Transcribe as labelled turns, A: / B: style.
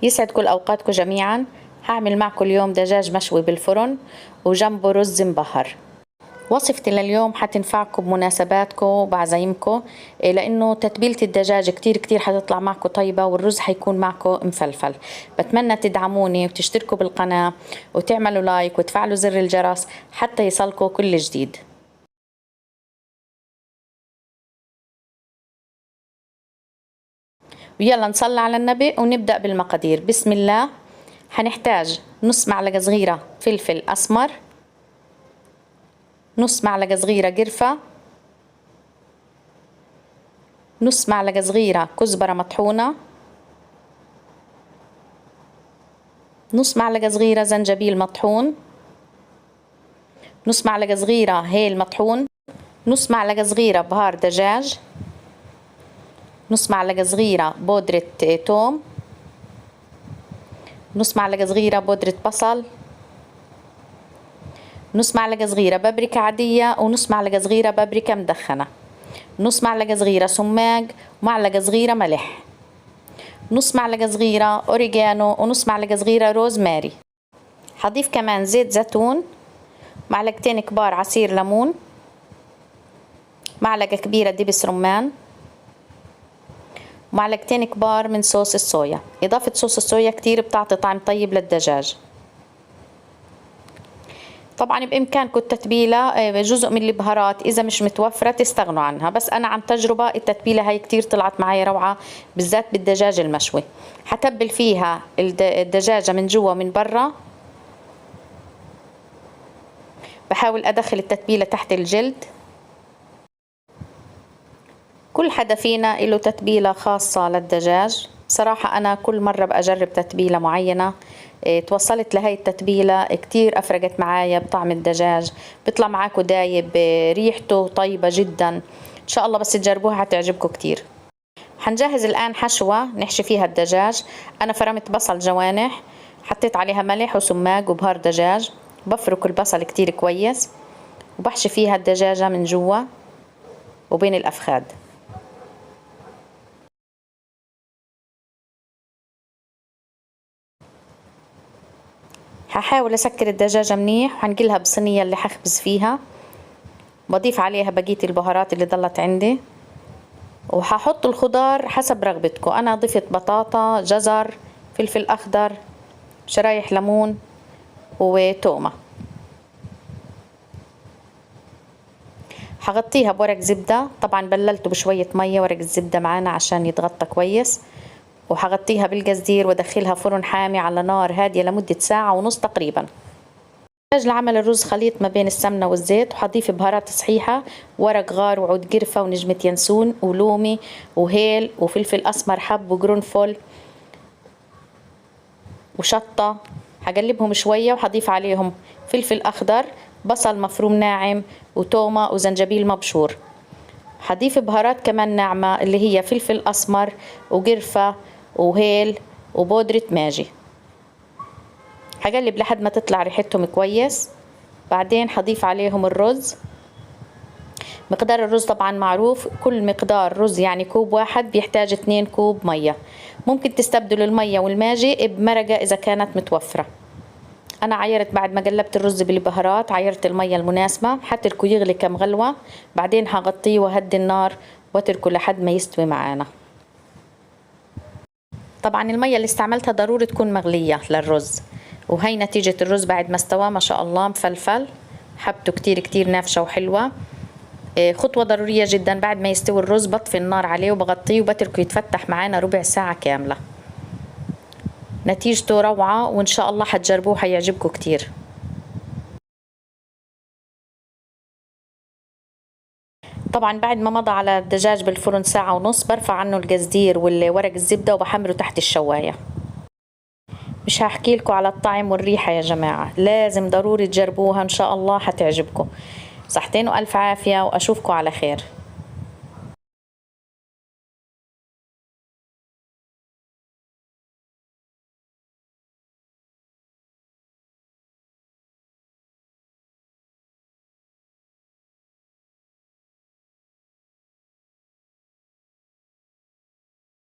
A: يسعد كل أوقاتكم جميعا. هعمل معكم اليوم دجاج مشوي بالفرن وجنبه رز مبهر. وصفتي لليوم حتنفعكم بمناسباتكم وبعزايمكم، لأنه تتبيلة الدجاج كتير حتطلع معكم طيبة والرز حيكون معكم مفلفل. بتمنى تدعموني وتشتركوا بالقناة وتعملوا لايك وتفعلوا زر الجرس حتى يصلكوا كل جديد. ويلا نصلي على النبي ونبدأ بالمقادير. بسم الله. هنحتاج نص معلقة صغيرة فلفل أسمر، نص معلقة صغيرة قرفة، نص معلقة صغيرة كزبرة مطحونة، نص معلقة صغيرة زنجبيل مطحون، نص معلقة صغيرة هيل مطحون، نص معلقة صغيرة بهار دجاج، نص معلقة صغيرة بودرة توم، نص معلقة صغيرة بودرة بصل، نص معلقة صغيرة بابريكا عادية، ونص معلقة صغيرة بابريكا مدخنة، نص معلقة صغيرة سماق، ومعلقة صغيرة ملح، نص معلقة صغيرة أوريجانو، ونص معلقة صغيرة روزماري. هضيف كمان زيت زيتون، معلقتين كبار عصير ليمون، معلقة كبيرة دبس رمان، ومعلقتين كبار من صوص الصويا. إضافة صوص الصويا كتير بتعطي طعم طيب للدجاج. طبعا بإمكانكم التتبيلة جزء من البهارات إذا مش متوفرة تستغنوا عنها، بس أنا عن تجربة التتبيلة هاي كتير طلعت معي روعة، بالذات بالدجاج المشوي. حتبل فيها الدجاجة من جوا ومن برا. بحاول أدخل التتبيلة تحت الجلد. كل حدا فينا له تتبيلة خاصة للدجاج. بصراحة أنا كل مرة بأجرب تتبيلة معينة توصلت لهي التتبيلة كتير أفرقت معايا بطعم الدجاج، بيطلع معاكم دايب، ريحته طيبة جدا. إن شاء الله بس تجربوها هتعجبكم كتير. حنجهز الآن حشوة نحشي فيها الدجاج. أنا فرمت بصل جوانح، حطيت عليها ملح وسماق وبهار دجاج. بفرك البصل كتير كويس وبحشي فيها الدجاجة من جوا وبين الأفخاد. هحاول أسكر الدجاجة منيح وهنقلها بصينية اللي حخبز فيها. بضيف عليها بقية البهارات اللي ضلت عندي، وهحط الخضار حسب رغبتكم. أنا ضفت بطاطا، جزر، فلفل أخضر، شرايح ليمون وتومة. هغطيها بورق زبدة، طبعا بللته بشوية مية ورق الزبدة معانا عشان يتغطى كويس. وهغطيها بالقصدير وادخلها فرن حامي على نار هادية لمدة ساعة ونص تقريبا. نحتاج لعمل الرز خليط ما بين السمنة والزيت، وهضيف بهارات صحيحة، ورق غار وعود قرفة ونجمة ينسون ولومي وهيل وفلفل أسمر حب وقرنفل وشطة. هقلبهم شوية وهضيف عليهم فلفل أخضر، بصل مفروم ناعم، وتومة وزنجبيل مبشور. هضيف بهارات كمان ناعمة اللي هي فلفل أسمر وقرفة وهيل وبودرة ماجي. هقلب لحد ما تطلع ريحتهم كويس. بعدين هضيف عليهم الرز. مقدار الرز طبعا معروف، كل مقدار رز يعني كوب واحد بيحتاج 2 كوب مية. ممكن تستبدلوا المية والماجي بمرقة إذا كانت متوفرة. أنا عيرت بعد ما قلبت الرز بالبهارات، عيرت المية المناسبة، حتركه يغلي كم غلوة. بعدين هغطيه وهدي النار واتركه لحد ما يستوي معانا. طبعا المية اللي استعملتها ضروري تكون مغلية للرز. وهي نتيجة الرز بعد ما استوى، ما شاء الله مفلفل، حبته كتير نافشة وحلوة. خطوة ضرورية جدا، بعد ما يستوي الرز بطفي النار عليه وبغطيه وبتركه يتفتح معانا ربع ساعة كاملة. نتيجته روعة وإن شاء الله حتجربوه حيعجبكم كتير. طبعا بعد ما مضى على الدجاج بالفرن ساعة ونص برفع عنه القصدير والورق الزبدة وبحمره تحت الشواية. مش هحكي لكم على الطعم والريحة يا جماعة، لازم ضروري تجربوها إن شاء الله حتعجبكم. صحتين وألف عافية وأشوفكم على خير.